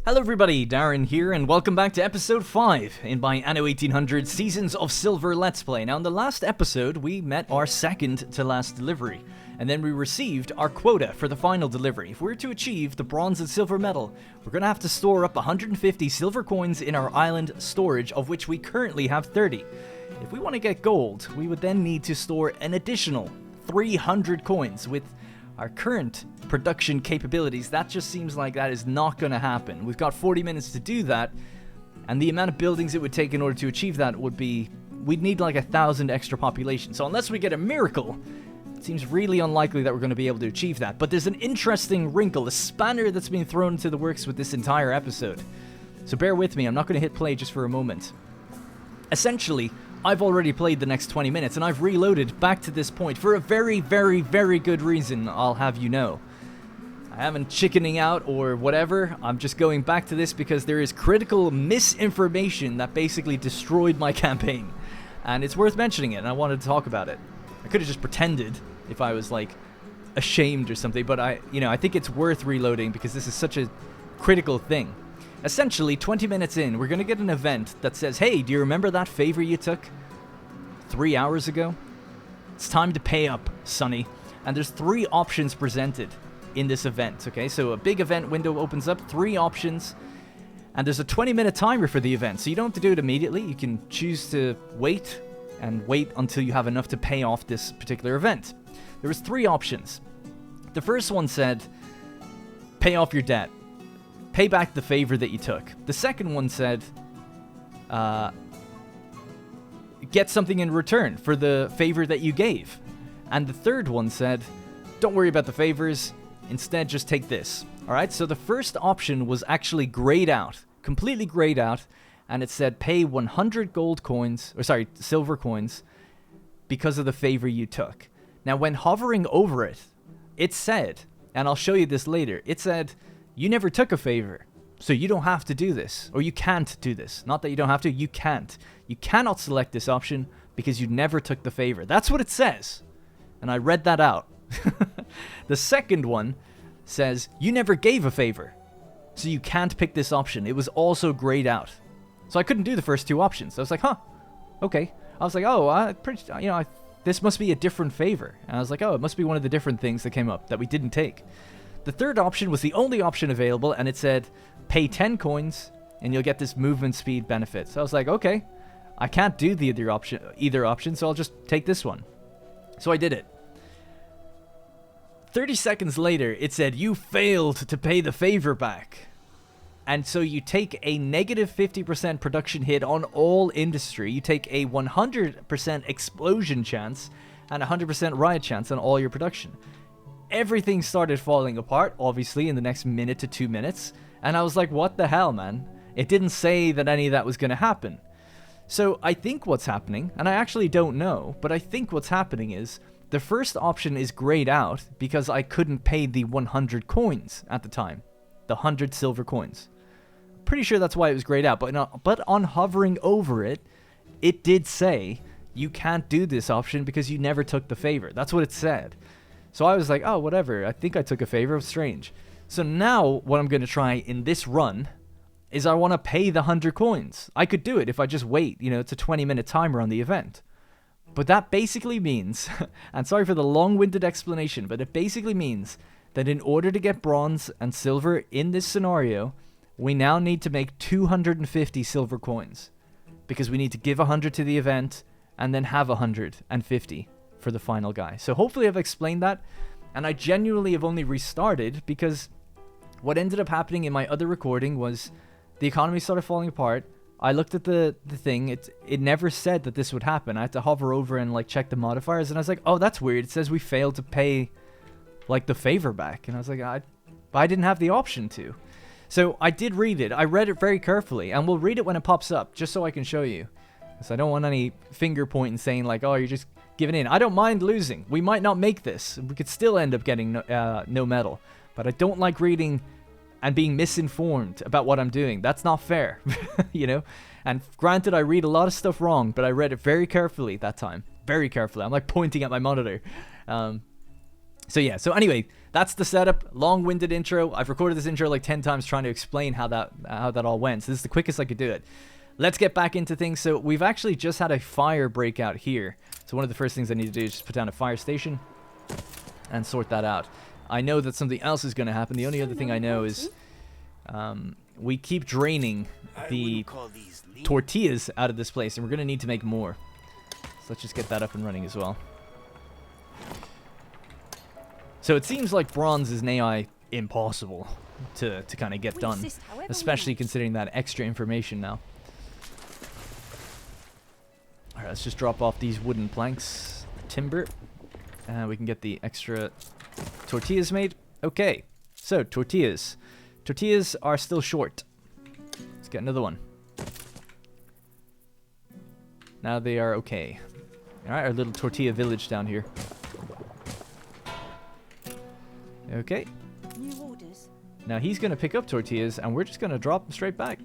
Hello everybody, Darren here, and welcome back to episode 5 in my Anno 1800 Seasons of Silver Let's Play. Now in the last episode, we met our second to last delivery, and then we received our quota for the final delivery. If we're to achieve the bronze and silver medal, we're going to have to store up 150 silver coins in our island storage, of which we currently have 30. If we want to get gold, we would then need to store an additional 300 coins. With our current production capabilities, that just seems like that is not going to happen. We've got 40 minutes to do that, and the amount of buildings it would take in order to achieve that would be, we'd need like 1,000 extra population. So unless we get a miracle, it seems really unlikely that we're going to be able to achieve that. But there's an interesting wrinkle, a spanner that's been thrown into the works with this entire episode. So bear with me, I'm not going to hit play just for a moment. Essentially, I've already played the next 20 minutes, and I've reloaded back to this point for a very, very, very good reason, I'll have you know. I haven't chickening out or whatever, I'm just going back to this because there is critical misinformation that basically destroyed my campaign. And it's worth mentioning it, and I wanted to talk about it. I could have just pretended if I was, like, ashamed or something, but I think it's worth reloading because this is such a critical thing. Essentially, 20 minutes in, we're going to get an event that says, hey, do you remember that favor you took 3 hours ago? It's time to pay up, Sonny. And there's 3 options presented in this event, okay? So a big event window opens up, 3 options, and there's a 20-minute timer for the event, so you don't have to do it immediately. You can choose to wait and wait until you have enough to pay off this particular event. There was 3 options. The first one said, pay off your debt. Pay back the favor that you took. The second one said, get something in return for the favor that you gave. And the third one said, don't worry about the favors, instead just take this. Alright, so the first option was actually grayed out, completely grayed out, and it said pay 100 silver coins because of the favor you took. Now when hovering over it, it said, and I'll show you this later, it said, you never took a favor, so you don't have to do this. Or you can't do this. Not that you don't have to, you can't. You cannot select this option because you never took the favor. That's what it says. And I read that out. The second one says, you never gave a favor, so you can't pick this option. It was also grayed out. So I couldn't do the first 2 options. I was like, huh, okay. I was like, oh, this must be a different favor. And I was like, oh, it must be one of the different things that came up that we didn't take. The third option was the only option available, and it said, pay 10 coins, and you'll get this movement speed benefit. So I was like, okay, I can't do the either option, so I'll just take this one. So I did it. 30 seconds later, it said, you failed to pay the favor back. And so you take a negative 50% production hit on all industry. You take a 100% explosion chance and 100% riot chance on all your production. Everything started falling apart, obviously, in the next minute to 2 minutes. And I was like, what the hell, man? It didn't say that any of that was going to happen. So I think what's happening, and I actually don't know, but I think what's happening is the first option is grayed out because I couldn't pay the 100 coins at the time. The 100 silver coins. Pretty sure that's why it was grayed out. But on hovering over it, it did say, you can't do this option because you never took the favor. That's what it said. So I was like, oh, whatever, I think I took a favor, strange. So now, what I'm going to try in this run is I want to pay the 100 coins. I could do it if I just wait, it's a 20-minute timer on the event. But that basically means, and sorry for the long-winded explanation, but it basically means that in order to get bronze and silver in this scenario, we now need to make 250 silver coins. Because we need to give 100 to the event, and then have 150. For the final guy. So hopefully I've explained that, and I genuinely have only restarted because what ended up happening in my other recording was the economy started falling apart. I looked at the thing, it never said that this would happen. I had to hover over and like check the modifiers, and I was like, oh, that's weird. It says we failed to pay like the favor back, and I was like, I didn't have the option to. So I did read it. I read it very carefully, and we'll read it when it pops up just so I can show you. So I don't want any finger pointing saying like, oh, you're just giving in. I don't mind losing. We might not make this. We could still end up getting no medal. But I don't like reading and being misinformed about what I'm doing. That's not fair, And granted, I read a lot of stuff wrong, but I read it very carefully that time. Very carefully. I'm like pointing at my monitor. So anyway, that's the setup. Long-winded intro. I've recorded this intro like 10 times trying to explain how that all went. So this is the quickest I could do it. Let's get back into things. So we've actually just had a fire break out here. So one of the first things I need to do is just put down a fire station and sort that out. I know that something else is going to happen. The only other thing I know is we keep draining the tortillas out of this place, and we're going to need to make more. So let's just get that up and running as well. So it seems like bronze is nigh impossible to kind of get done, especially considering that extra information now. Alright, let's just drop off these wooden planks, timber, and we can get the extra tortillas made. Okay, so tortillas. Tortillas are still short. Let's get another one. Now they are okay. Alright, our little tortilla village down here. Okay. New orders. Now he's going to pick up tortillas, and we're just going to drop them straight back.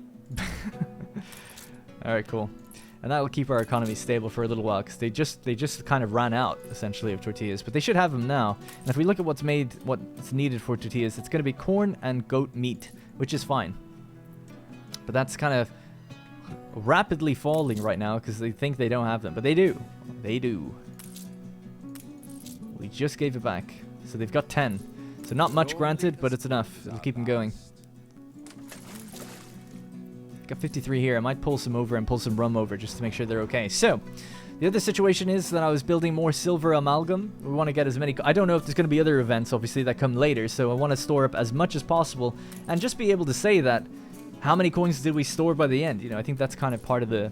Alright, cool. And that will keep our economy stable for a little while, because they just kind of ran out, essentially, of tortillas. But they should have them now. And if we look at what's needed for tortillas, it's going to be corn and goat meat, which is fine. But that's kind of rapidly falling right now, because they think they don't have them. But they do. They do. We just gave it back. So they've got 10. So not much granted, but it's enough. It'll keep them going. Got 53 here. I might pull some over and pull some rum over just to make sure they're okay. So, the other situation is that I was building more silver amalgam. We want to get as many... I don't know if there's going to be other events, obviously, that come later. So I want to store up as much as possible and just be able to say that how many coins did we store by the end? You know, I think that's kind of part of the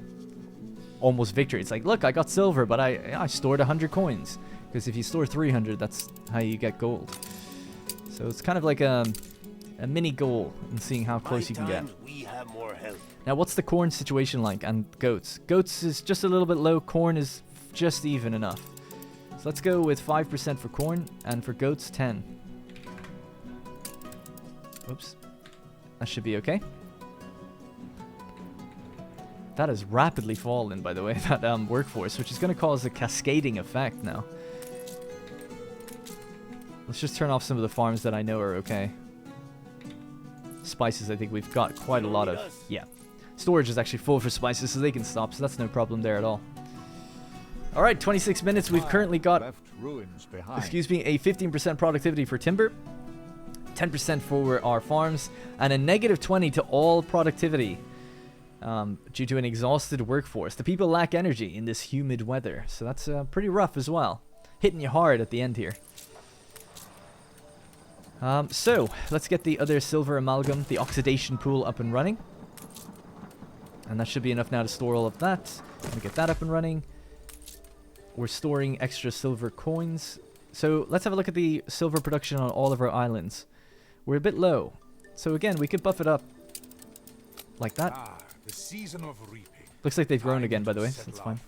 almost victory. It's like, look, I got silver, but I stored 100 coins. Because if you store 300, that's how you get gold. So it's kind of like a mini goal in seeing how close you can get. Now, what's the corn situation like? And goats. Goats is just a little bit low. Corn is just even enough. So let's go with 5% for corn, and for goats, 10. Oops. That should be okay. That has rapidly fallen, by the way, that workforce, which is going to cause a cascading effect now. Let's just turn off some of the farms that I know are okay. Spices, I think we've got quite a lot of. Yeah. Storage is actually full for spices, so they can stop, so that's no problem there at all. Alright, 26 minutes. We've currently got, excuse me, a 15% productivity for timber, 10% for our farms, and a negative 20 to all productivity due to an exhausted workforce. The people lack energy in this humid weather, so that's pretty rough as well. Hitting you hard at the end here. So, let's get the other silver amalgam, the oxidation pool, up and running. And that should be enough now to store all of that. Let me get that up and running. We're storing extra silver coins. So, let's have a look at the silver production on all of our islands. We're a bit low. So again, we could buff it up like that. The season of reaping. Looks like they've grown again, by the way, so that's fine.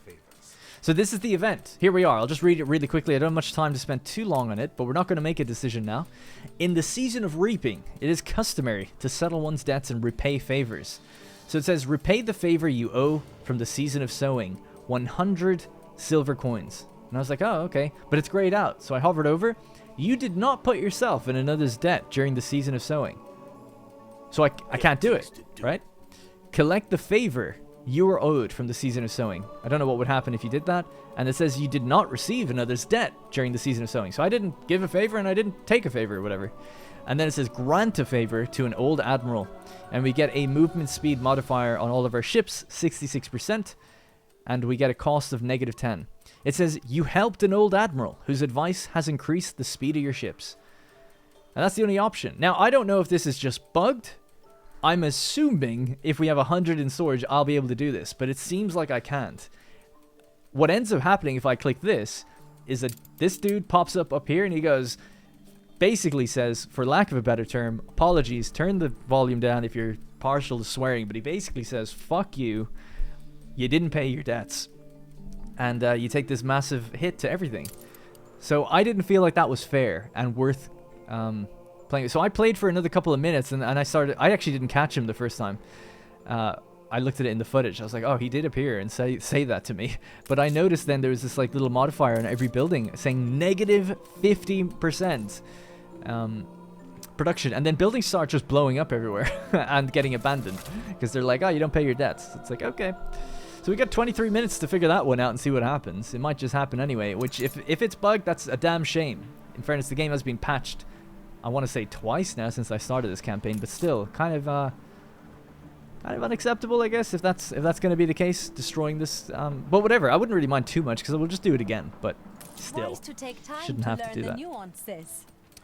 So this is the event. Here we are. I'll just read it really quickly. I don't have much time to spend too long on it, but we're not going to make a decision now. In the season of reaping, it is customary to settle one's debts and repay favors. So it says, repay the favor you owe from the season of sowing, 100 silver coins. And I was like, oh, okay. But it's grayed out. So I hovered over. You did not put yourself in another's debt during the season of sowing. So I can't do it, right? Collect the favor you were owed from the season of sowing. I don't know what would happen if you did that. And it says you did not receive another's debt during the season of sowing. So I didn't give a favor and I didn't take a favor or whatever. And then it says grant a favor to an old admiral. And we get a movement speed modifier on all of our ships, 66%. And we get a cost of negative 10. It says you helped an old admiral whose advice has increased the speed of your ships. And that's the only option. Now, I don't know if this is just bugged. I'm assuming if we have 100 in storage, I'll be able to do this. But it seems like I can't. What ends up happening if I click this is that this dude pops up here and he goes, basically says, for lack of a better term, apologies, turn the volume down if you're partial to swearing. But he basically says, fuck you. You didn't pay your debts. And you take this massive hit to everything. So I didn't feel like that was fair and worth playing. So I played for another couple of minutes and I actually didn't catch him the first time. I looked at it in the footage. I was like, oh, he did appear and say that to me. But I noticed then there was this like little modifier on every building saying negative 50%. production, and then buildings start just blowing up everywhere and getting abandoned because they're like, oh, you don't pay your debts. It's like, okay. So we got 23 minutes to figure that one out and see what happens. It might just happen anyway, which if it's bugged, that's a damn shame. In fairness, the game has been patched, I want to say twice now since I started this campaign, but still kind of unacceptable, I guess, if that's going to be the case, destroying this. But whatever, I wouldn't really mind too much because we'll just do it again, but still, shouldn't have to do that.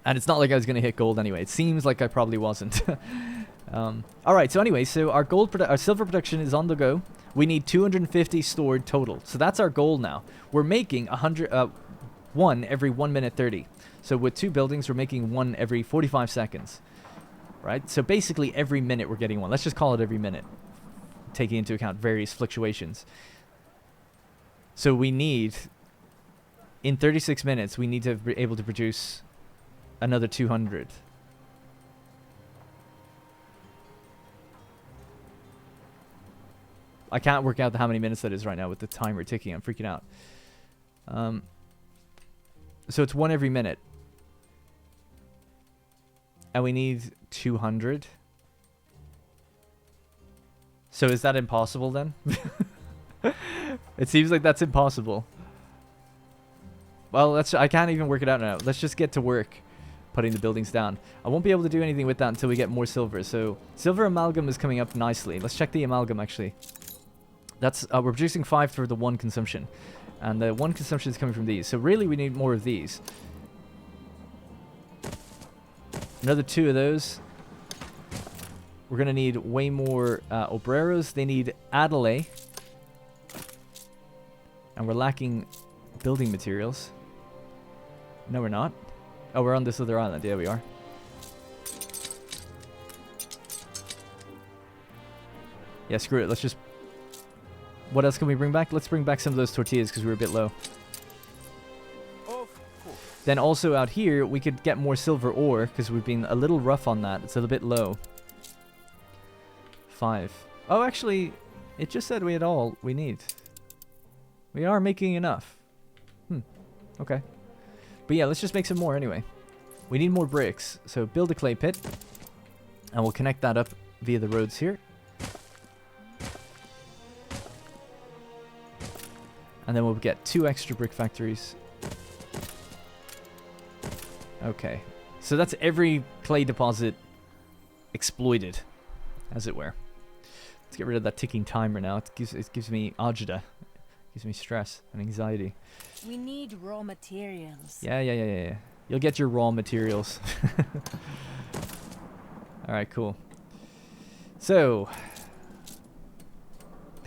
And it's not like I was going to hit gold anyway. It seems like I probably wasn't. Alright, so anyway, so our our silver production is on the go. We need 250 stored total. So that's our goal now. We're making 1 every 1 minute 30. So with 2 buildings, we're making 1 every 45 seconds. Right? So basically every minute we're getting 1. Let's just call it every minute, taking into account various fluctuations. So we need, in 36 minutes, we need to be able to produce another 200. I can't work out how many minutes that is right now with the timer ticking. I'm freaking out. So it's 1 every minute. And we need 200. So is that impossible then? It seems like that's impossible. Well, I can't even work it out now. Let's just get to work putting the buildings down. I won't be able to do anything with that until we get more silver. So silver amalgam is coming up nicely. Let's check the amalgam actually. That's we're producing 5 for the 1 consumption, and the 1 consumption is coming from these. So really, we need more of these. Another 2 of those. We're gonna need way more obreros. They need Adelaide, and we're lacking building materials. No, we're not. Oh, we're on this other island. Yeah, we are. Yeah, screw it. Let's just. What else can we bring back? Let's bring back some of those tortillas because we were a bit low. Then also out here, we could get more silver ore because we've been a little rough on that. It's a little bit low. 5. Oh, actually, it just said we had all we need. We are making enough. Okay. But yeah, let's just make some more anyway. We need more bricks. So build a clay pit. And we'll connect that up via the roads here. And then we'll get 2 extra brick factories. Okay. So that's every clay deposit exploited, as it were. Let's get rid of that ticking timer now. It gives me agita. It gives me stress and anxiety. We need raw materials. Yeah. You'll get your raw materials. Alright, cool. So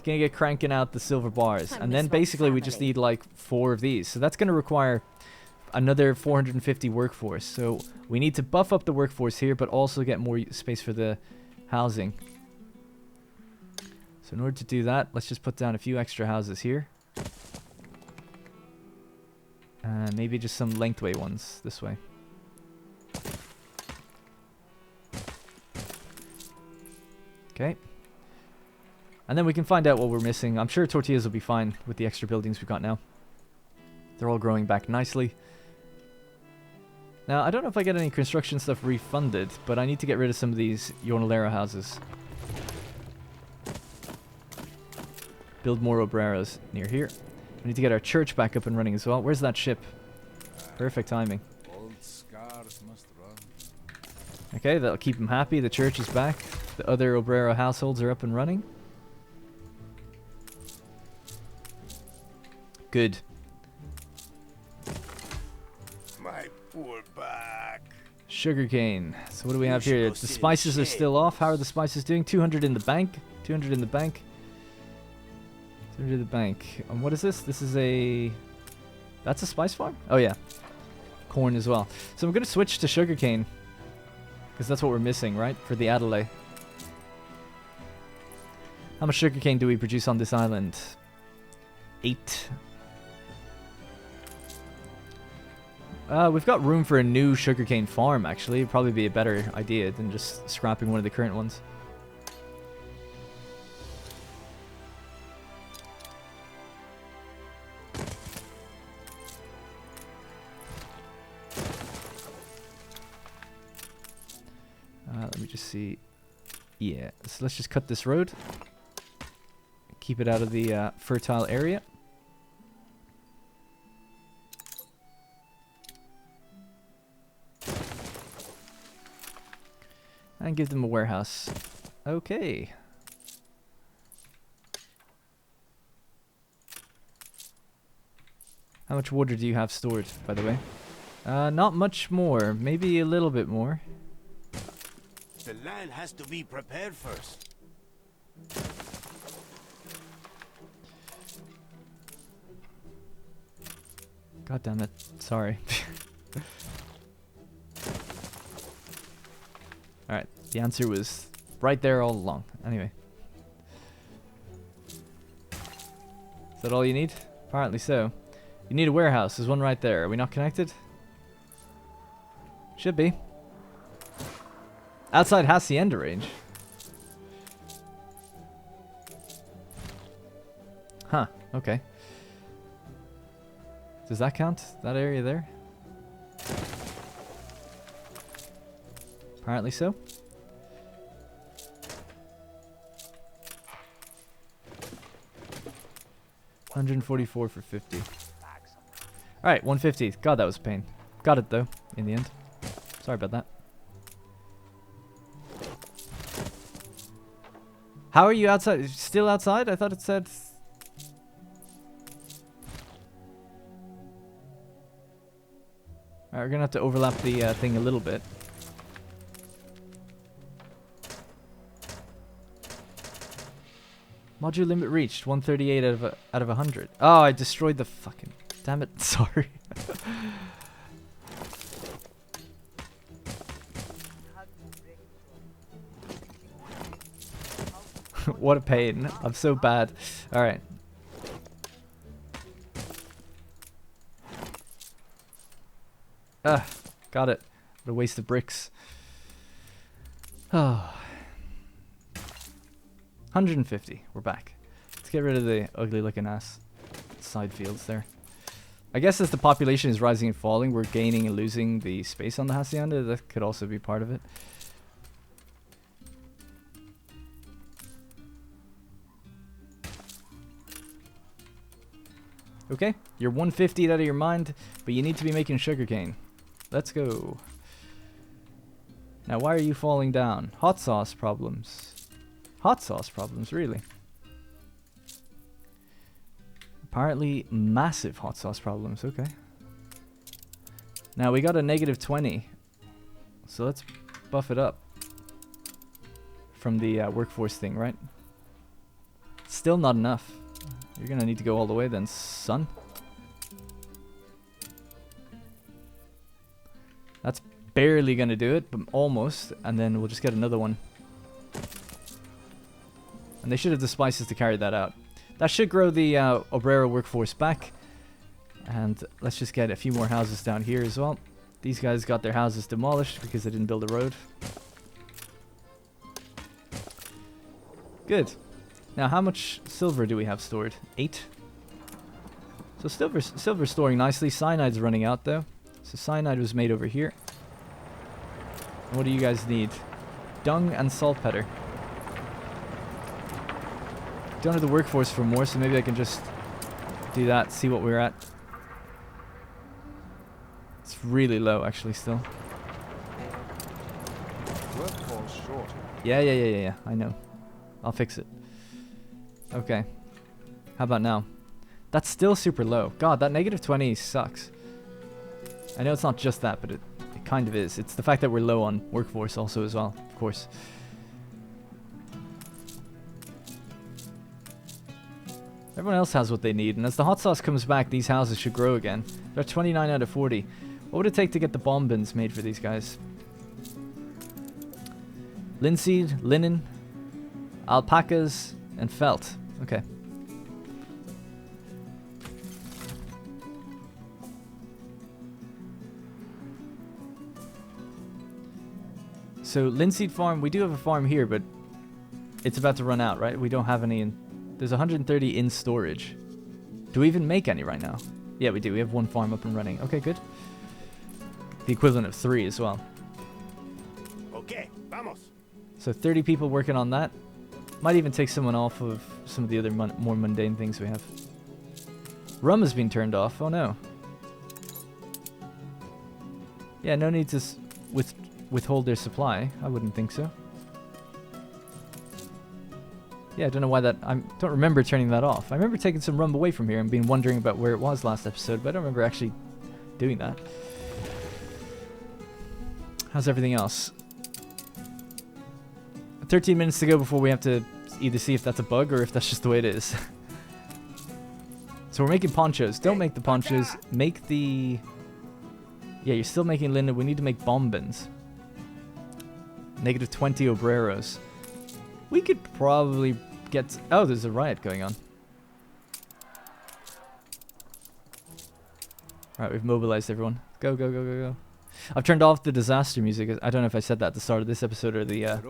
gonna get cranking out the silver bars, and then basically we just need like 4 of these. So that's gonna require another 450 workforce. So we need to buff up the workforce here, but also get more space for the housing. So in order to do that, let's just put down a few extra houses here. Maybe just some lengthway ones this way. Okay. And then we can find out what we're missing. I'm sure tortillas will be fine with the extra buildings we've got now. They're all growing back nicely. Now, I don't know if I get any construction stuff refunded, but I need to get rid of some of these Jornalero houses. Build more obreros near here. We need to get our church back up and running as well. Where's that ship? Perfect timing. Okay, that'll keep them happy. The church is back. The other obrero households are up and running. Good. My poor back. Sugarcane. So what do we have here? The spices are still off. How are the spices doing? 200 in the bank. 200 in the bank. 200 in the bank. And what is this? This is a... That's a spice farm? Oh yeah. Corn as well. So I'm going to switch to sugarcane. Because that's what we're missing, right? For the Adelaide. How much sugarcane do we produce on this island? 8. We've got room for a new sugarcane farm, actually. It'd probably be a better idea than just scrapping one of the current ones. see. Yeah, so let's just cut this road. Keep it out of the fertile area. And give them a warehouse. Okay. How much water do you have stored, by the way? Not much more. Maybe a little bit more. The land has to be prepared first. God damn it. Sorry. Alright, the answer was right there all along. Anyway. Is that all you need? Apparently so. You need a warehouse. There's one right there. Are we not connected? Should be. Outside Hacienda range. Huh, okay. Does that count? That area there? Apparently so. $144 for 50. Alright, 150. God, that was a pain. Got it though, in the end. Sorry about that. How are you outside? Still outside? I thought it said... Alright, we're gonna have to overlap the thing a little bit. Module limit reached. 138 out of 100. Oh, I destroyed the fucking... Damn it. Sorry. What a pain. I'm so bad. Alright. Got it. What a waste of bricks. Oh. 150. We're back. Let's get rid of the ugly looking ass side fields there. I guess as the population is rising and falling, we're gaining and losing the space on the hacienda. That could also be part of it. Okay, you're 150 out of your mind, but you need to be making sugarcane. Let's go. Now, why are you falling down? Hot sauce problems. Hot sauce problems, really. Apparently, massive hot sauce problems. Okay. Now, we got a negative 20. So let's buff it up. From the workforce thing, right? Still not enough. You're gonna need to go all the way then, son. That's barely gonna do it, but almost. And then we'll just get another one. And they should have the spices to carry that out. That should grow the obrero workforce back. And let's just get a few more houses down here as well. These guys got their houses demolished because they didn't build a road. Good. Now, how much silver do we have stored? 8. So silver's storing nicely. Cyanide's running out, though. So cyanide was made over here. And what do you guys need? Dung and saltpeter. Don't have the workforce for more, so maybe I can just do that, see what we're at. It's really low, actually, still. Workforce short. Yeah, I know. I'll fix it. Okay. How about now? That's still super low. God, that negative 20 sucks. I know it's not just that, but it kind of is. It's the fact that we're low on workforce also as well, of course. Everyone else has what they need, and as the hot sauce comes back, these houses should grow again. They're 29 out of 40. What would it take to get the bomb bins made for these guys? Linseed, linen, alpacas, and felt. Okay. So, linseed farm, we do have a farm here, but it's about to run out, right? We don't have any in... There's 130 in storage. Do we even make any right now? Yeah, we do. We have one farm up and running. Okay, good. The equivalent of 3 as well. Okay, vamos. So 30 people working on that. Might even take someone off of some of the other more mundane things we have. Rum has been turned off. Oh no. Yeah, no need to withhold their supply. I wouldn't think so. Yeah, I don't know why that... I don't remember turning that off. I remember taking some rum away from here and being wondering about where it was last episode, but I don't remember actually doing that. How's everything else? 13 minutes to go before we have to either see if that's a bug or if that's just the way it is. So we're making ponchos. Don't make the ponchos. Make the... Yeah, you're still making linen. We need to make bombins. Negative 20 obreros. We could probably get... Oh, there's a riot going on. Alright, we've mobilized everyone. Go, go, go, go, go. I've turned off the disaster music. I don't know if I said that at the start of this episode or the other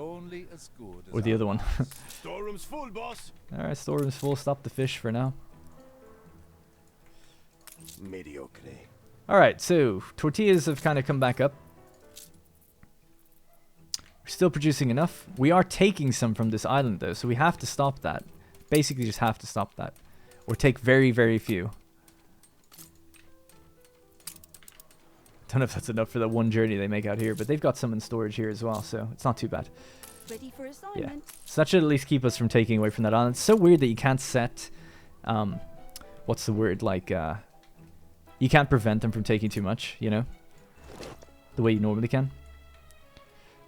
one. Storeroom's full, boss. Alright, storeroom's full. Stop the fish for now. Mediocre. Alright, so tortillas have kind of come back up. We're still producing enough. We are taking some from this island though, so we have to stop that. Basically just have to stop that. Or take very, very few. Don't know if that's enough for that one journey they make out here, but they've got some in storage here as well, so it's not too bad. Ready for assignment. Yeah. So that should at least keep us from taking away from that island. It's so weird that you can't set... what's the word? Like, you can't prevent them from taking too much, you know? The way you normally can.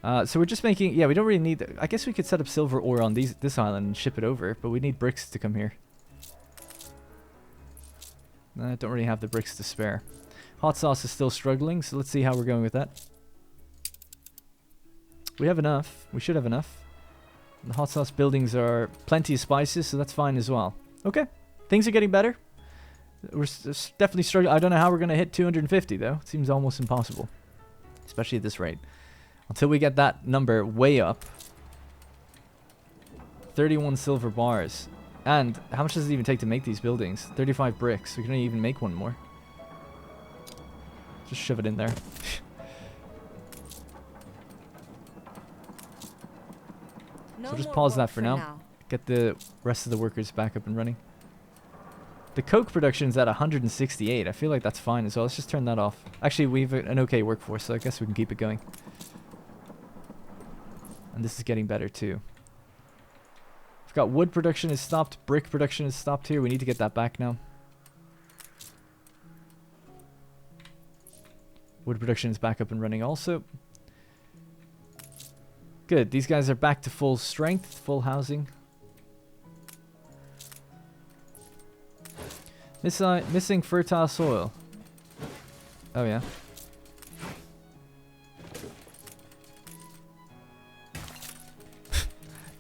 So we're just making... Yeah, we don't really need... I guess we could set up silver ore on this island and ship it over, but we need bricks to come here. I don't really have the bricks to spare. Hot sauce is still struggling, so let's see how we're going with that. We have enough. We should have enough. The hot sauce buildings are plenty of spices, so that's fine as well. Okay. Things are getting better. We're definitely struggling. I don't know how we're going to hit 250, though. It seems almost impossible. Especially at this rate. Until we get that number way up. 31 silver bars. And how much does it even take to make these buildings? 35 bricks. We can only even make one more. Just shove it in there. So just pause that for now. Get the rest of the workers back up and running. The coke production is at 168. I feel like that's fine as well. Let's just turn that off. Actually, we have an okay workforce, so I guess we can keep it going. And this is getting better too. We've got wood production is stopped. Brick production is stopped here. We need to get that back now. Wood production is back up and running also. Good. These guys are back to full strength, full housing. Missing fertile soil. Oh yeah.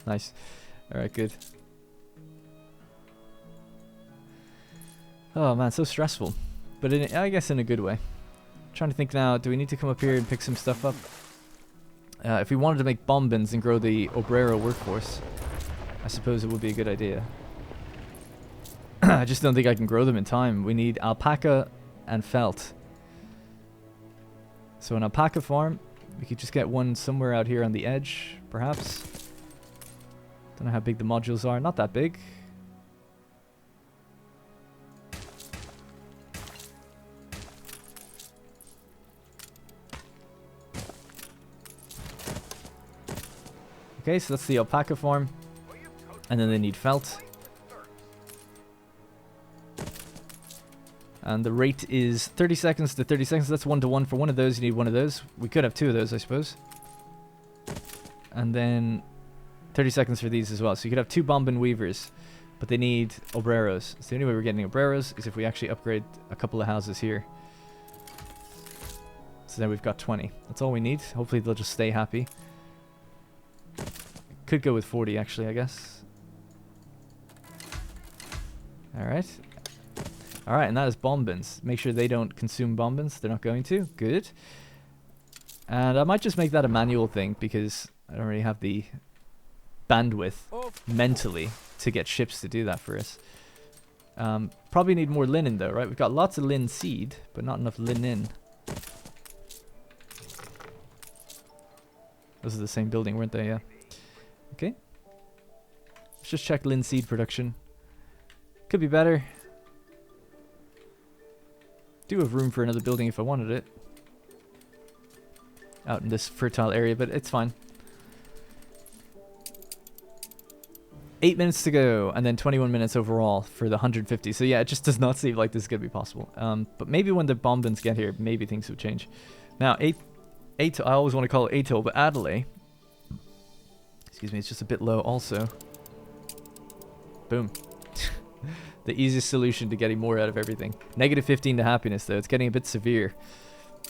Nice. Alright, good. Oh man, so stressful. But I guess in a good way. Trying to think now, do we need to come up here and pick some stuff up? If we wanted to make bombins and grow the obrero workforce, I suppose it would be a good idea. I just don't think I can grow them in time. We need alpaca and felt. So an alpaca farm, we could just get one somewhere out here on the edge, perhaps. Don't know how big the modules are. Not that big. Okay, so that's the alpaca farm. And then they need felt. And the rate is 30 seconds to 30 seconds. That's 1-to-1 for one of those. You need one of those. We could have two of those, I suppose. And then 30 seconds for these as well. So you could have two bombin weavers. But they need obreros. So the only way we're getting obreros is if we actually upgrade a couple of houses here. So then we've got 20. That's all we need. Hopefully they'll just stay happy. Could go with 40 actually, I guess. Alright. Alright, and that is bombins. Make sure they don't consume bombins. They're not going to. Good. And I might just make that a manual thing because I don't really have the bandwidth mentally to get ships to do that for us. Probably need more linen though, right? We've got lots of linen seed, but not enough linen. Those are the same building, weren't they? Yeah. just check linseed production. Could be better. Do have room for another building if I wanted it. Out in this fertile area, but it's fine. 8 minutes to go, and then 21 minutes overall for the 150. So yeah, it just does not seem like this is going to be possible. But maybe when the bombings get here, maybe things will change. Now, I always want to call it Ato, but Adelaide. Excuse me, it's just a bit low also. Boom. The easiest solution to getting more out of everything. Negative 15 to happiness, though. It's getting a bit severe.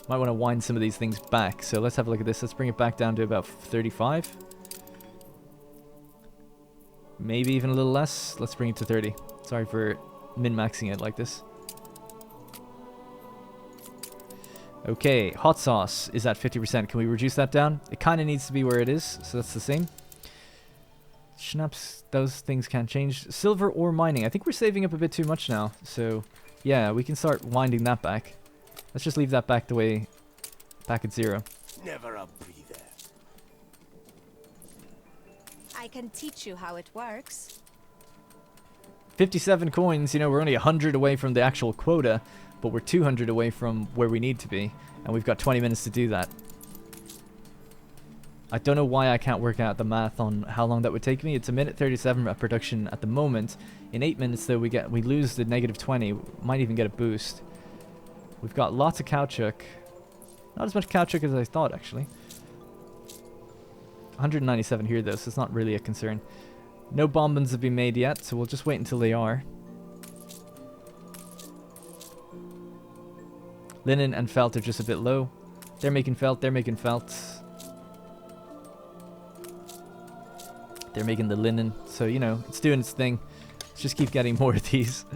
Might want to wind some of these things back. So let's have a look at this. Let's bring it back down to about 35. Maybe even a little less. Let's bring it to 30. Sorry for min-maxing it like this. Okay, hot sauce is at 50%. Can we reduce that down? It kind of needs to be where it is, so that's the same. Schnapps, those things can't change. Silver ore mining. I think we're saving up a bit too much now. So, yeah, we can start winding that back. Let's just leave that back the way... back at 0. Never a breather. I can teach you how it works. 57 coins. You know, we're only 100 away from the actual quota, but we're 200 away from where we need to be. And we've got 20 minutes to do that. I don't know why I can't work out the math on how long that would take me. It's a minute 37 at production at the moment. In 8 minutes, though, we lose the negative 20. Might even get a boost. We've got lots of caoutchouc. Not as much caoutchouc as I thought, actually. 197 here, though, so it's not really a concern. No bombings have been made yet, so we'll just wait until they are. Linen and felt are just a bit low. They're making felt, they're making felt. They're making the linen, so, you know, it's doing its thing. Let's just keep getting more of these.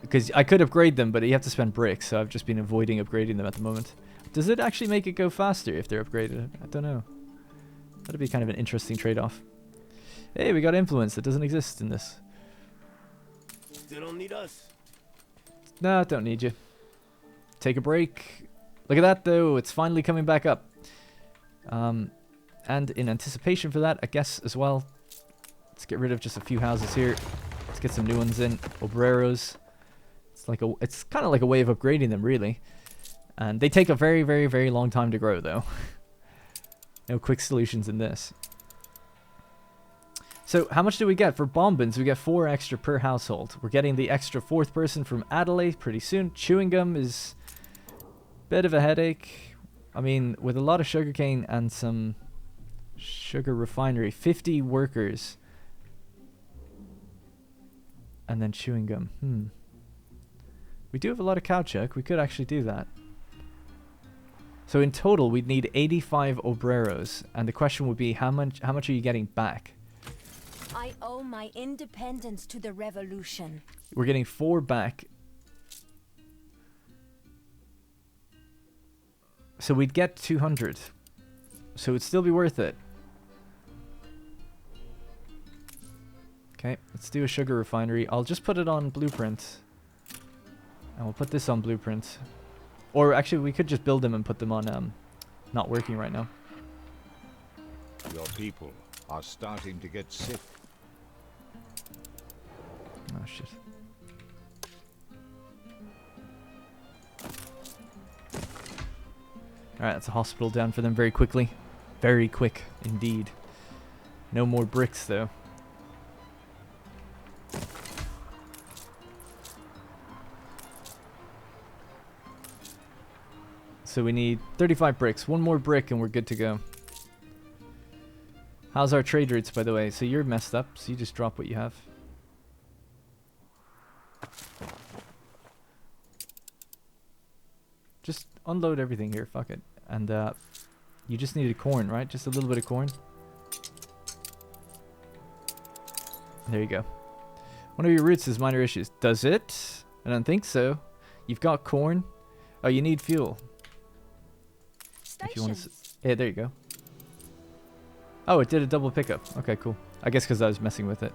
Because I could upgrade them, but you have to spend bricks, so I've just been avoiding upgrading them at the moment. Does it actually make it go faster if they're upgraded? I don't know. That'd be kind of an interesting trade-off. Hey, we got influence that doesn't exist in this. Still don't need us. No, don't need you. Take a break. Look at that, though. It's finally coming back up. And in anticipation for that, I guess, as well, let's get rid of just a few houses here. Let's get some new ones in. Obreros. It's kind of like a way of upgrading them, really. And they take a very, very, very long time to grow, though. No quick solutions in this. So, how much do we get? For bombings, we get 4 extra per household. We're getting the extra 4th person from Adelaide pretty soon. Chewing gum is a bit of a headache. I mean, with a lot of sugarcane and some sugar refinery, 50 workers. And then chewing gum. We do have a lot of caoutchouc. We could actually do that. So in total, we'd need 85 obreros. And the question would be, how much are you getting back? I owe my independence to the revolution. We're getting 4 back. So we'd get 200. So it'd still be worth it. Okay, let's do a sugar refinery. I'll just put it on blueprint. And we'll put this on blueprint. Or actually, we could just build them and put them on not working right now. Your people are starting to get sick. Oh, shit. Alright, that's a hospital down for them very quickly. Very quick, indeed. No more bricks, though. So we need 35 bricks. 1 more brick and we're good to go. How's our trade routes, by the way? So you're messed up, so you just drop what you have. Just unload everything here, fuck it. And you just needed corn, right? Just a little bit of corn. There you go. One of your routes is minor issues. Does it? I don't think so. You've got corn. Oh, you need fuel. If you want to, yeah, there you go. Oh, it did a double pickup. Okay, cool. I guess because I was messing with it.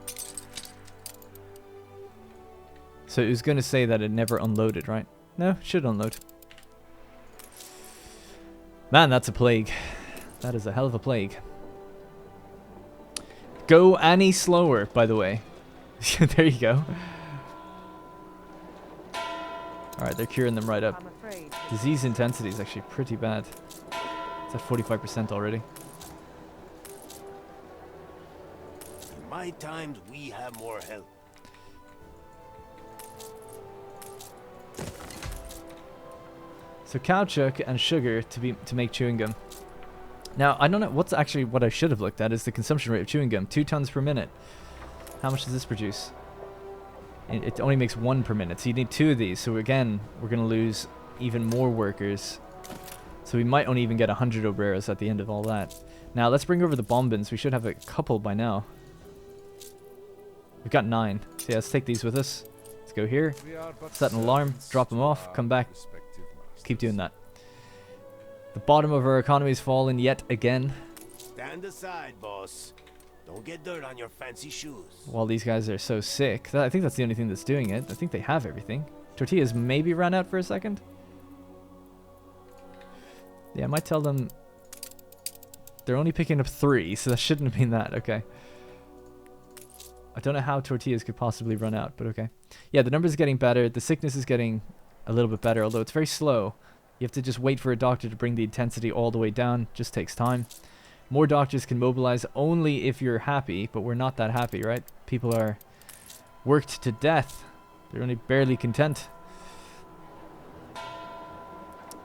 So it was going to say that it never unloaded, right? No, it should unload. Man, that's a plague. That is a hell of a plague. go any slower, by the way. There you go. Alright, they're curing them right up. Disease intensity is actually pretty bad. It's at 45% already. In my times, we have more help. So caoutchouc and sugar to make chewing gum. Now, I don't know what's actually what I should have looked at is the consumption rate of chewing gum. 2 tons per minute. How much does this produce? It only makes 1 per minute, so you need 2 of these. So again, we're going to lose even more workers. So we might only even get 100 obreros at the end of all that. Now, let's bring over the bombins. We should have a couple by now. We've got 9. So yeah, let's take these with us. Let's go here. Set an alarm. Drop them off. Come back. Keep doing that. The bottom of our economy has fallen yet again. Stand aside, boss. Don't get dirt on your fancy shoes. While these guys are so sick. I think that's the only thing that's doing it. I think they have everything. Tortillas maybe ran out for a second. Yeah, I might tell them they're only picking up 3, so that shouldn't have been that. Okay. I don't know how tortillas could possibly run out, but okay. Yeah, the numbers are getting better. The sickness is getting a little bit better, although it's very slow. You have to just wait for a doctor to bring the intensity all the way down. Just takes time. More doctors can mobilize only if you're happy, but we're not that happy, right? People are worked to death. They're only barely content.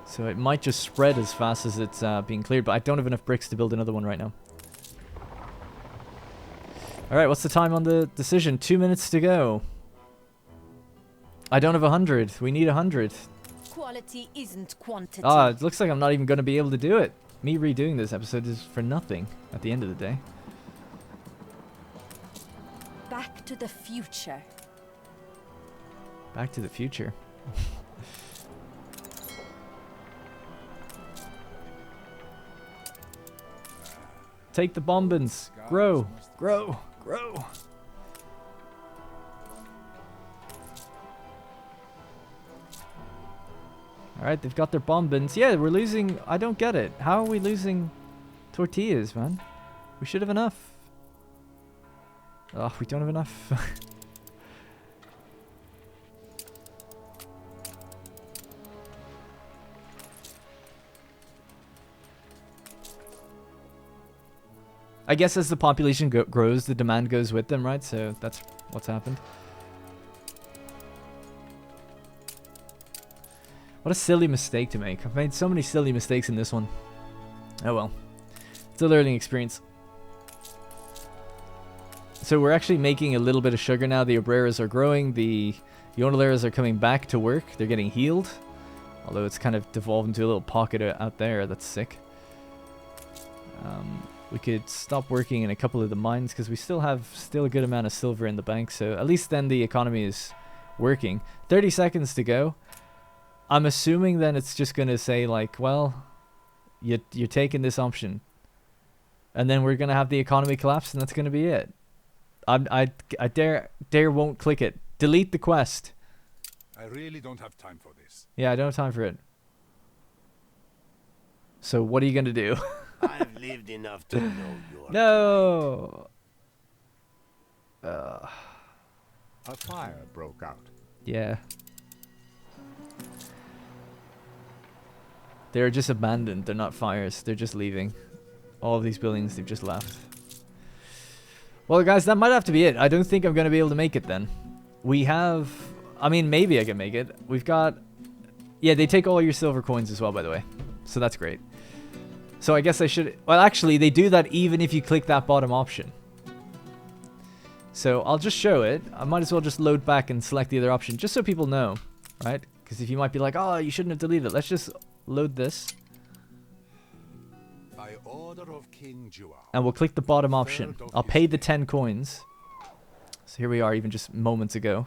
So it might just spread as fast as it's being cleared, but I don't have enough bricks to build another one right now. Alright, what's the time on the decision? 2 minutes to go. I don't have 100. We need 100. Quality isn't quantity. Ah, it looks like I'm not even going to be able to do it. Me redoing this episode is for nothing at the end of the day. Back to the future. Back to the future. Take the bombins. Grow. Grow. Grow. Alright, they've got their bombins. Yeah, we're losing... I don't get it. How are we losing tortillas, man? We should have enough. Oh, we don't have enough. I guess as the population grows, the demand goes with them, right? So that's what's happened. What a silly mistake to make. I've made so many silly mistakes in this one. Oh well. It's a learning experience. So we're actually making a little bit of sugar now. The obreras are growing. The Yoneleras are coming back to work. They're getting healed. Although it's kind of devolved into a little pocket out there. That's sick. We could stop working in a couple of the mines because we still have a good amount of silver in the bank. So at least then the economy is working. 30 seconds to go. I'm assuming then it's just going to say like, well, you're taking this option. And then we're going to have the economy collapse and that's going to be it. I dare won't click it. Delete the quest. I really don't have time for this. Yeah, I don't have time for it. So what are you going to do? I've lived enough to know your... No! A fire broke out. Yeah. They're just abandoned. They're not fires. They're just leaving. All of these buildings, they've just left. Well, guys, that might have to be it. I don't think I'm going to be able to make it then. We have... I mean, maybe I can make it. We've got... Yeah, they take all your silver coins as well, by the way. So that's great. So I guess I should... Well, actually, they do that even if you click that bottom option. So I'll just show it. I might as well just load back and select the other option, just so people know, right? Because if you might be like, oh, you shouldn't have deleted it. Let's just load this. By order of King Jua. And we'll click the bottom option. I'll pay the 10 coins. So here we are, even just moments ago.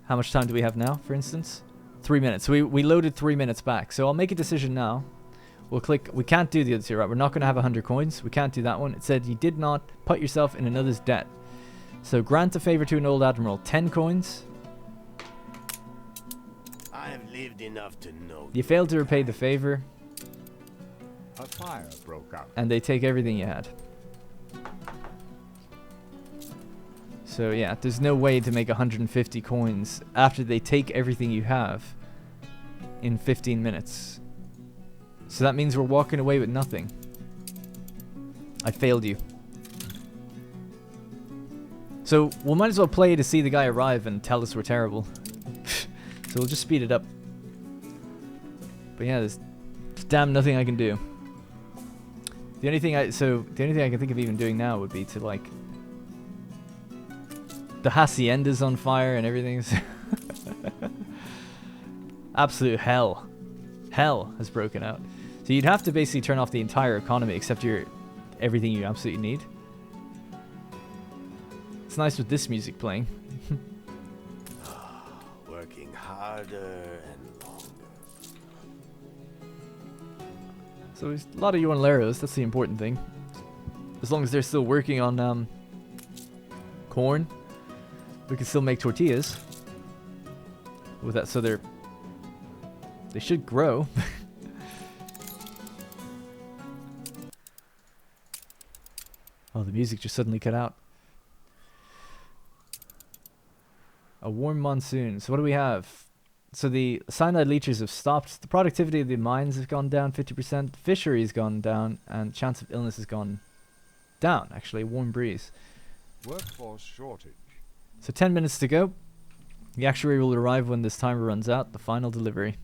How much time do we have now, for instance? 3 minutes. So we loaded 3 minutes back. So I'll make a decision now. We'll click. We can't do the other two, right? We're not going to have 100 coins. We can't do that one. It said you did not put yourself in another's debt. So grant a favor to an old admiral. 10 coins. I have lived enough to know. You failed to repay the favor. A fire broke out. And they take everything you had. So yeah, there's no way to make 150 coins after they take everything you have in 15 minutes. So that means we're walking away with nothing. I failed you. So we might as well play to see the guy arrive and tell us we're terrible. So we'll just speed it up. But yeah, there's damn nothing I can do. The only thing I can think of even doing now would be to like, the hacienda's on fire and everything's absolute hell. Hell has broken out. So you'd have to basically turn off the entire economy except everything you absolutely need. It's nice with this music playing. Working harder and longer. So there's a lot of Yuanleros, that's the important thing. As long as they're still working on corn, we can still make tortillas. With that, so they should grow. Oh, the music just suddenly cut out. A warm monsoon. So what do we have? So the cyanide leechers have stopped. The productivity of the mines has gone down 50%. Fishery's gone down, and chance of illness has gone down. Actually, a warm breeze. Workforce shortage. So 10 minutes to go. The actuary will arrive when this timer runs out. The final delivery.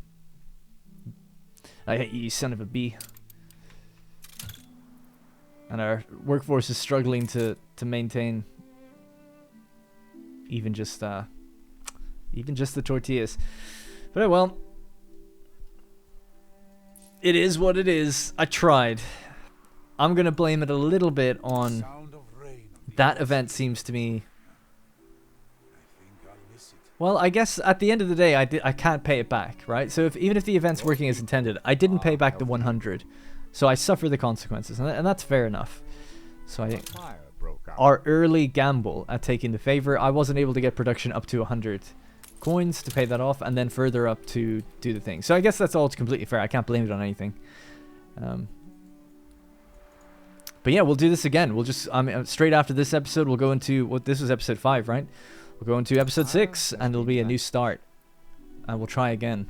I hate you, son of a bee. And our workforce is struggling to maintain even just the tortillas. But oh well. It is what it is. I tried. I'm gonna blame it a little bit on that event. Seems to me. Well, I guess at the end of the day, I can't pay it back, right? So even if the event's working as intended, I didn't pay back the 100, so I suffer the consequences, and that's fair enough. So I think our early gamble at taking the favor, I wasn't able to get production up to 100 coins to pay that off, and then further up to do the thing. So I guess that's all completely fair. I can't blame it on anything. But yeah, we'll do this again. We'll just straight after this episode, we'll go into this was episode 5, right? We'll go into episode 6, and it'll be a new start. And we'll try again.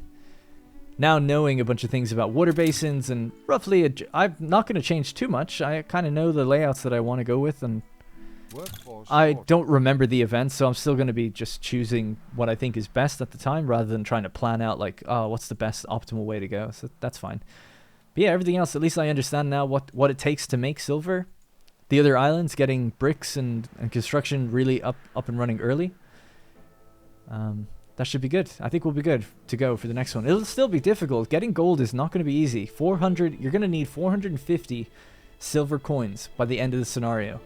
Now knowing a bunch of things about water basins and roughly, I'm not going to change too much. I kind of know the layouts that I want to go with, and I don't remember the events, so I'm still going to be just choosing what I think is best at the time, rather than trying to plan out like, oh, what's the best optimal way to go. So that's fine. But yeah, everything else, at least I understand now what it takes to make silver. The other islands getting bricks and construction really up and running early. That should be good. I think we'll be good to go for the next one. It'll still be difficult. Getting gold is not going to be easy. 400. You're going to need 450 silver coins by the end of the scenario,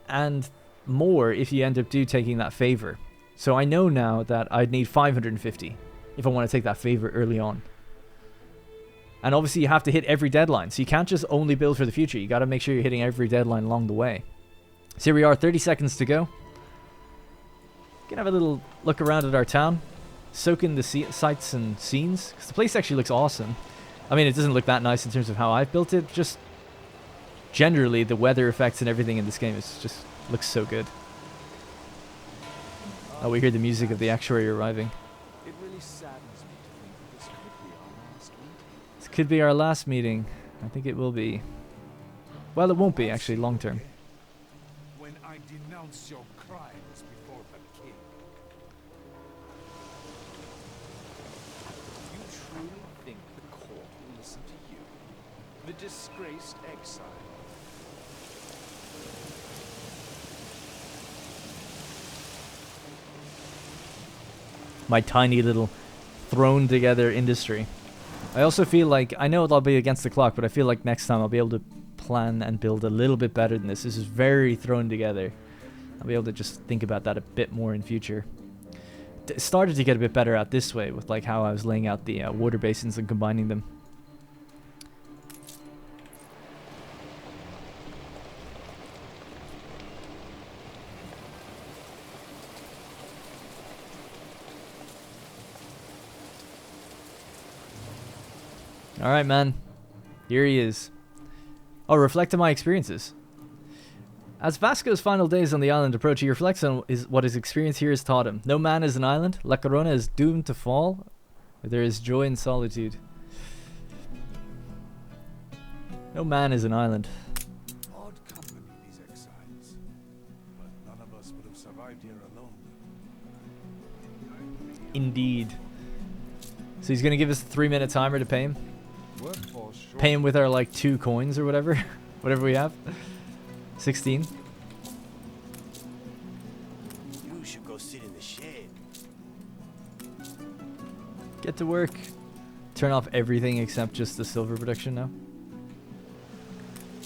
and more if you end up taking that favor. So I know now that I'd need 550 if I want to take that favor early on. And obviously you have to hit every deadline, so you can't just only build for the future. You got to make sure you're hitting every deadline along the way. So here we are, 30 seconds to go. Gonna have a little look around at our town, soak in the sights and scenes, because the place actually looks awesome. I mean, it doesn't look that nice in terms of how I've built it, just generally the weather effects and everything in this game looks so good. Oh, we hear the music of the actuary arriving. It really saddens me to think that this could be our last meeting. This could be our last meeting. I think it will be. Well, it won't be, actually, long term. When I denounce your crimes before the king. You truly think the court will listen to you? The disgraced exile? My tiny little thrown together industry. I also feel like, I know I'll be against the clock, but I feel like next time I'll be able to plan and build a little bit better than this. This is very thrown together. I'll be able to just think about that a bit more in future. Started to get a bit better at this way with like how I was laying out the water basins and combining them. Alright, man. Here he is. Oh, reflect on my experiences. As Vasco's final days on the island approach, he reflects on what his experience here has taught him. No man is an island. La Corona is doomed to fall. There is joy in solitude. No man is an island. Odd company, these exiles. But none of us would have survived here alone. Indeed. So he's gonna give us a 3-minute timer to pay him. Workforce short. Pay him with our like 2 coins or whatever. Whatever we have. 16. You should go sit in the shed. Get to work. Turn off everything except just the silver production now.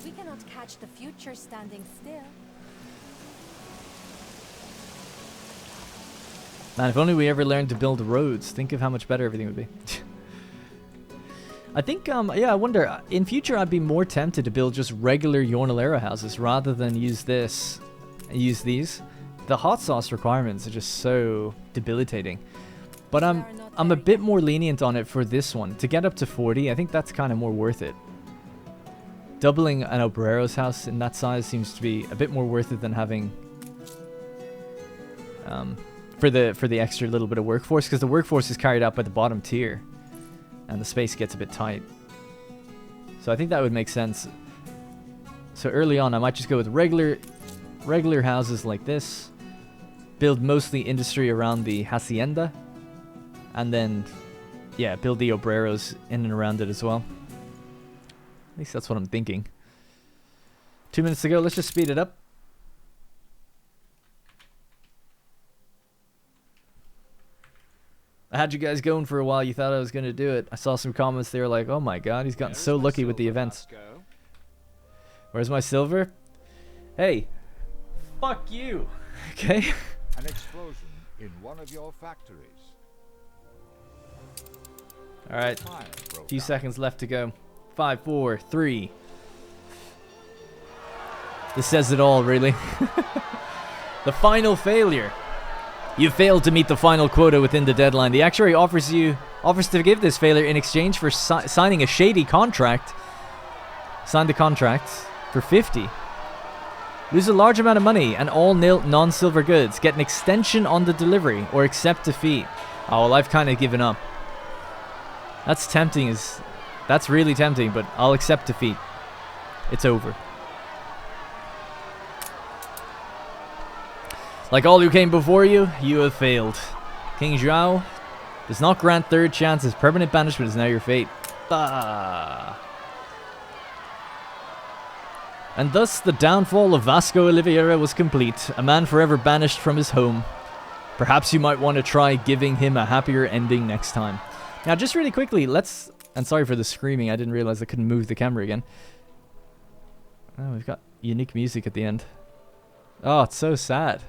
We cannot catch the future standing still. Man, if only we ever learned to build roads. Think of how much better everything would be. I think, yeah, I wonder, in future I'd be more tempted to build just regular Jornalera houses rather than use these. The hot sauce requirements are just so debilitating. But I'm a bit more lenient on it for this one. To get up to 40, I think that's kind of more worth it. Doubling an Obrero's house in that size seems to be a bit more worth it than having... for the extra little bit of workforce, because the workforce is carried out by the bottom tier. And the space gets a bit tight. So I think that would make sense. So early on, I might just go with regular houses like this. Build mostly industry around the hacienda. And then, yeah, build the obreros in and around it as well. At least that's what I'm thinking. 2 minutes to go. Let's just speed it up. I had you guys going for a while. You thought I was going to do it. I saw some comments. They were like, oh my god, he's gotten so lucky with the events. Where's my silver? Hey, fuck you. Okay. An explosion in one of your factories. Alright. Fire A broke few out. seconds left to go. 5, 4, 3. This says it all, really. The final failure. You failed to meet the final quota within the deadline. The actuary offers to forgive this failure in exchange for signing a shady contract. Sign the contract for 50. Lose a large amount of money and all non-silver goods. Get an extension on the delivery or accept defeat. Oh, well, I've kind of given up. That's tempting. That's really tempting, but I'll accept defeat. It's over. Like all who came before you, you have failed. King Zhao does not grant third chances. Permanent banishment is now your fate. Bah. And thus the downfall of Vasco Oliveira was complete. A man forever banished from his home. Perhaps you might want to try giving him a happier ending next time. Now, just really quickly, let's... And sorry for the screaming. I didn't realize I couldn't move the camera again. Oh, we've got unique music at the end. Oh, it's so sad.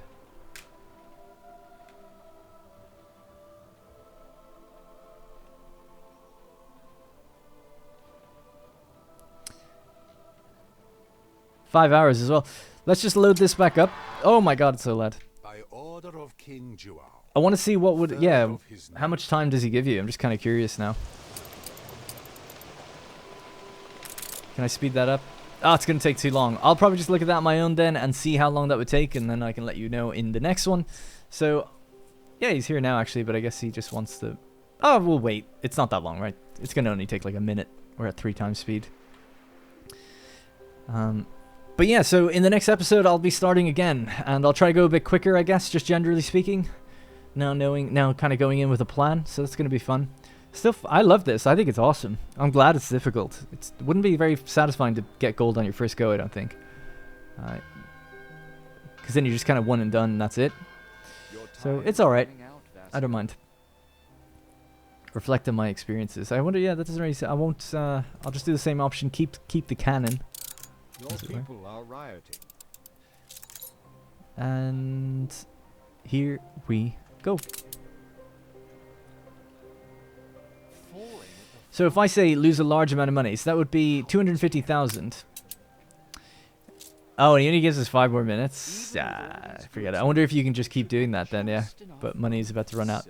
Five hours as well. Let's just load this back up. Oh my god, it's so loud. By order of King Zhuao. I want to see what would... Yeah, how much time does he give you? I'm just kind of curious now. Can I speed that up? Oh, it's going to take too long. I'll probably just look at that on my own then and see how long that would take, and then I can let you know in the next one. So, yeah, he's here now actually, but I guess he just wants to... Oh, we'll wait. It's not that long, right? It's going to only take like a minute. We're at 3 times speed. But yeah, so in the next episode, I'll be starting again, and I'll try to go a bit quicker, I guess, just generally speaking. Now kind of going in with a plan, so that's going to be fun. Still, I love this. I think it's awesome. I'm glad it's difficult. It wouldn't be very satisfying to get gold on your first go, I don't think. Because then you're just kind of one and done, and that's it. So it's alright. I don't mind. Reflect on my experiences. I wonder, yeah, that doesn't really say. I won't, I'll just do the same option. Keep the cannon. Your people are rioting. And here we go. So if I say lose a large amount of money, so that would be 250,000. Oh, and he only gives us 5 more minutes. Forget it. I wonder if you can just keep doing that then, yeah. But money is about to run out.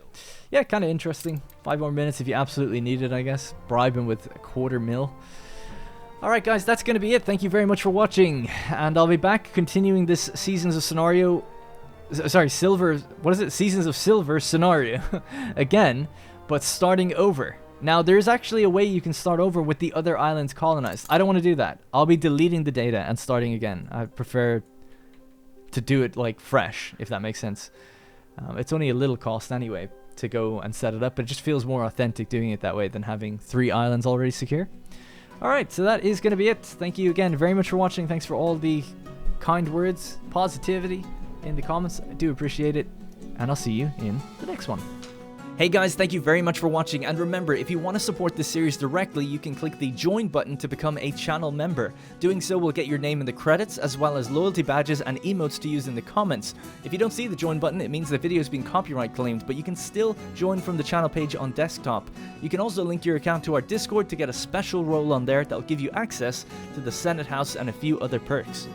Yeah, kind of interesting. 5 more minutes if you absolutely need it, I guess. Bribe him with a 250,000. Alright guys, that's going to be it. Thank you very much for watching. And I'll be back continuing this Seasons of Scenario... Sorry, Silver... What is it? Seasons of Silver scenario. Again, but starting over. Now, there's actually a way you can start over with the other islands colonized. I don't want to do that. I'll be deleting the data and starting again. I prefer to do it, like, fresh, if that makes sense. It's only a little cost anyway to go and set it up, but it just feels more authentic doing it that way than having 3 islands already secure. Alright, so that is going to be it. Thank you again very much for watching. Thanks for all the kind words, positivity in the comments. I do appreciate it. And I'll see you in the next one. Hey guys, thank you very much for watching, and remember, if you want to support this series directly, you can click the join button to become a channel member. Doing so will get your name in the credits, as well as loyalty badges and emotes to use in the comments. If you don't see the join button, it means the video is being copyright claimed, but you can still join from the channel page on desktop. You can also link your account to our Discord to get a special role on there that will give you access to the Senate House and a few other perks.